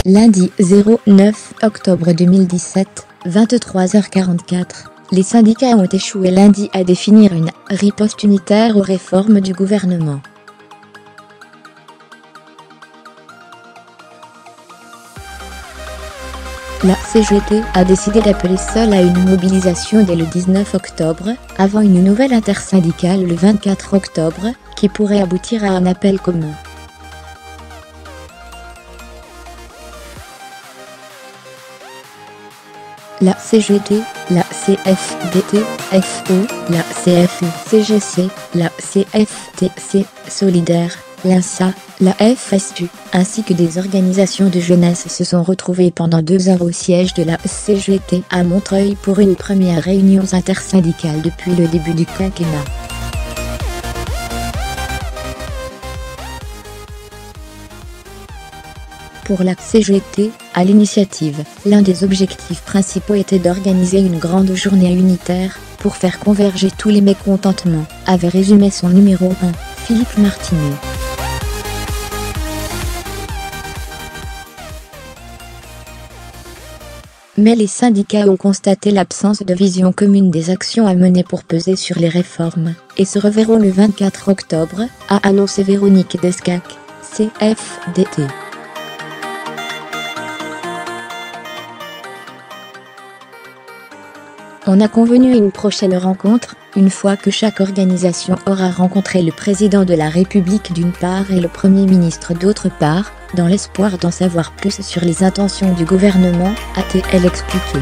Lundi 09 octobre 2017, 23h44, les syndicats ont échoué lundi à définir une riposte unitaire aux réformes du gouvernement. La CGT a décidé d'appeler seule à une mobilisation dès le 19 octobre, avant une nouvelle intersyndicale le 24 octobre, qui pourrait aboutir à un appel commun. La CGT, la CFDT, FO, la CFU-CGC, la CFTC, Solidaire, l'INSA, la FSU, ainsi que des organisations de jeunesse se sont retrouvées pendant 2 heures au siège de la CGT à Montreuil pour une première réunion intersyndicale depuis le début du quinquennat. Pour la CGT, à l'initiative, l'un des objectifs principaux était d'organiser une grande journée unitaire, pour faire converger tous les mécontentements, avait résumé son numéro 1, Philippe Martinet. Mais les syndicats ont constaté l'absence de vision commune des actions à mener pour peser sur les réformes, et se reverront le 24 octobre, a annoncé Véronique Descaq, CFDT. On a convenu une prochaine rencontre, une fois que chaque organisation aura rencontré le président de la République d'une part et le Premier ministre d'autre part, dans l'espoir d'en savoir plus sur les intentions du gouvernement, a-t-elle expliqué.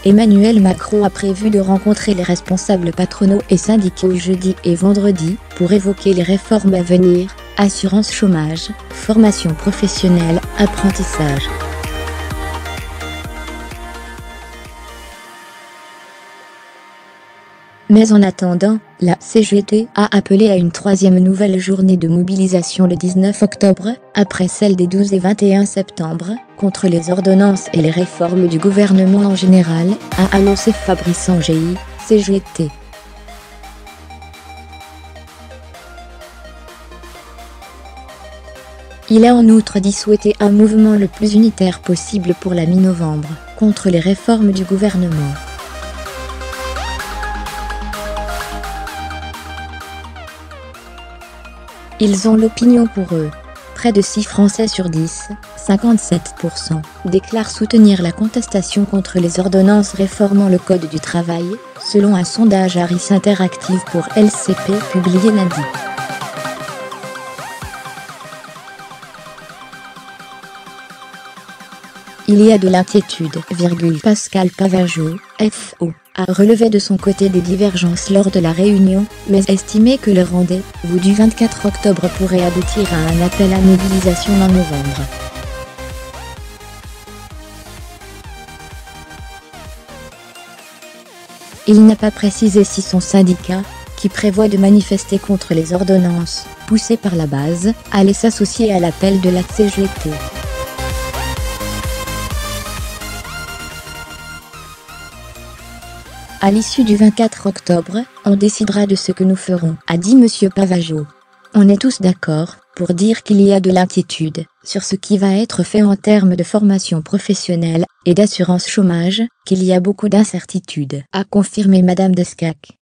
Emmanuel Macron a prévu de rencontrer les responsables patronaux et syndicaux jeudi et vendredi, pour évoquer les réformes à venir, assurance chômage, formation professionnelle, apprentissage. Mais en attendant, la CGT a appelé à une 3e nouvelle journée de mobilisation le 19 octobre, après celle des 12 et 21 septembre, contre les ordonnances et les réformes du gouvernement en général, a annoncé Fabrice Angéi, CGT. Il a en outre dit souhaiter un mouvement le plus unitaire possible pour la mi-novembre, contre les réformes du gouvernement. Ils ont l'opinion pour eux. Près de 6 Français sur 10, 57%, déclarent soutenir la contestation contre les ordonnances réformant le Code du travail, selon un sondage Harris Interactive pour LCP publié lundi. Il y a de l'inquiétude, Pascal Pavageau, FO, a relevé de son côté des divergences lors de la réunion, mais estimé que le rendez-vous du 24 octobre pourrait aboutir à un appel à mobilisation en novembre. Il n'a pas précisé si son syndicat, qui prévoit de manifester contre les ordonnances, poussées par la base, allait s'associer à l'appel de la CGT. À l'issue du 24 octobre, on décidera de ce que nous ferons, a dit M. Pavageau. On est tous d'accord, pour dire qu'il y a de l'inquiétude, sur ce qui va être fait en termes de formation professionnelle, et d'assurance chômage, qu'il y a beaucoup d'incertitudes, a confirmé Mme Descaq.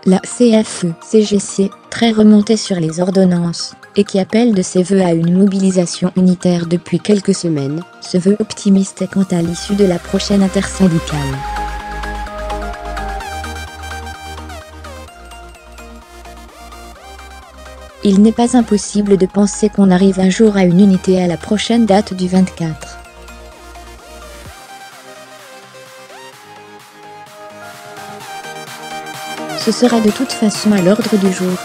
La CFE-CGC, très remontée sur les ordonnances, et qui appelle de ses vœux à une mobilisation unitaire depuis quelques semaines, se veut optimiste quant à l'issue de la prochaine intersyndicale. Il n'est pas impossible de penser qu'on arrive un jour à une unité à la prochaine date du 24. Ce sera de toute façon à l'ordre du jour.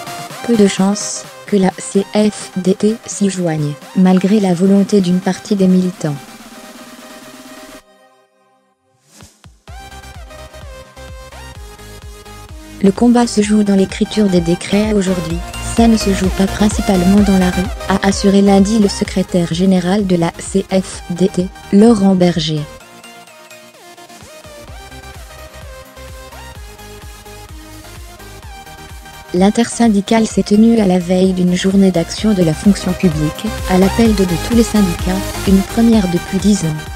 Peu de chance que la CFDT s'y joigne, malgré la volonté d'une partie des militants. Le combat se joue dans l'écriture des décrets aujourd'hui, ça ne se joue pas principalement dans la rue, a assuré lundi le secrétaire général de la CFDT, Laurent Berger. L'intersyndicale s'est tenue à la veille d'une journée d'action de la fonction publique, à l'appel de tous les syndicats, une première depuis 10 ans.